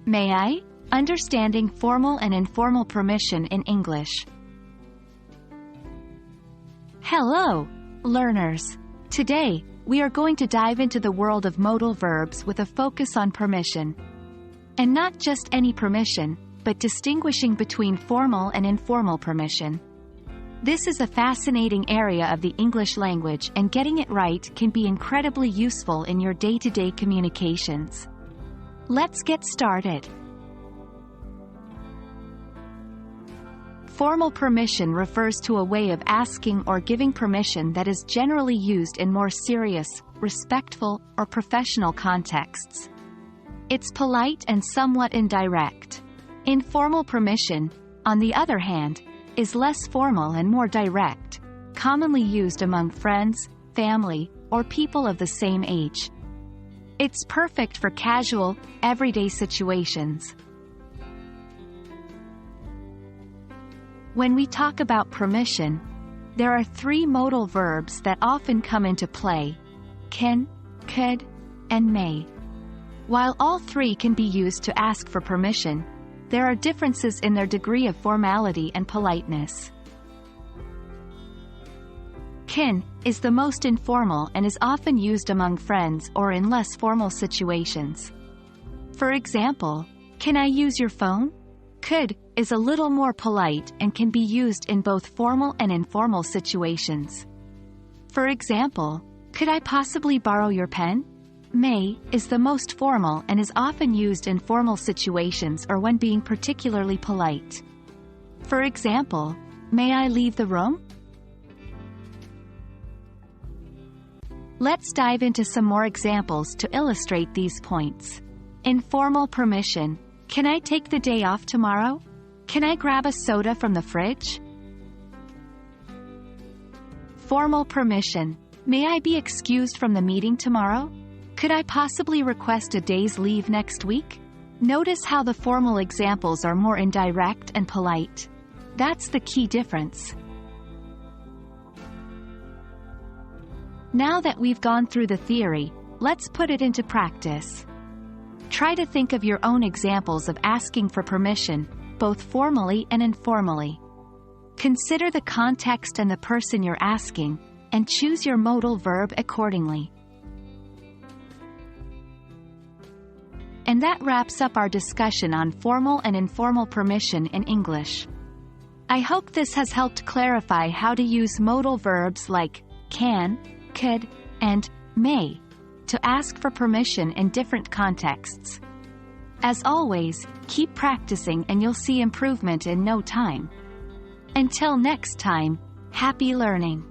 May I? Understanding formal and informal permission in English. Hello, learners. Today, we are going to dive into the world of modal verbs with a focus on permission. And not just any permission, but distinguishing between formal and informal permission. This is a fascinating area of the English language, and getting it right can be incredibly useful in your day-to-day communications. Let's get started. Formal permission refers to a way of asking or giving permission that is generally used in more serious, respectful, or professional contexts. It's polite and somewhat indirect. Informal permission, on the other hand, is less formal and more direct, commonly used among friends, family, or people of the same age. It's perfect for casual, everyday situations. When we talk about permission, there are three modal verbs that often come into play: can, could, and may. While all three can be used to ask for permission, there are differences in their degree of formality and politeness. Can is the most informal and is often used among friends or in less formal situations. For example, "Can I use your phone?" Could is a little more polite and can be used in both formal and informal situations. For example, "Could I possibly borrow your pen?" May is the most formal and is often used in formal situations or when being particularly polite. For example, "May I leave the room?" Let's dive into some more examples to illustrate these points. Informal permission: "Can I take the day off tomorrow?" "Can I grab a soda from the fridge?" Formal permission: "May I be excused from the meeting tomorrow?" "Could I possibly request a day's leave next week?" Notice how the formal examples are more indirect and polite. That's the key difference. Now that we've gone through the theory, let's put it into practice. Try to think of your own examples of asking for permission, both formally and informally. Consider the context and the person you're asking, and choose your modal verb accordingly. And that wraps up our discussion on formal and informal permission in English. I hope this has helped clarify how to use modal verbs like can, could, and may to ask for permission in different contexts. As always, keep practicing and you'll see improvement in no time. Until next time, happy learning!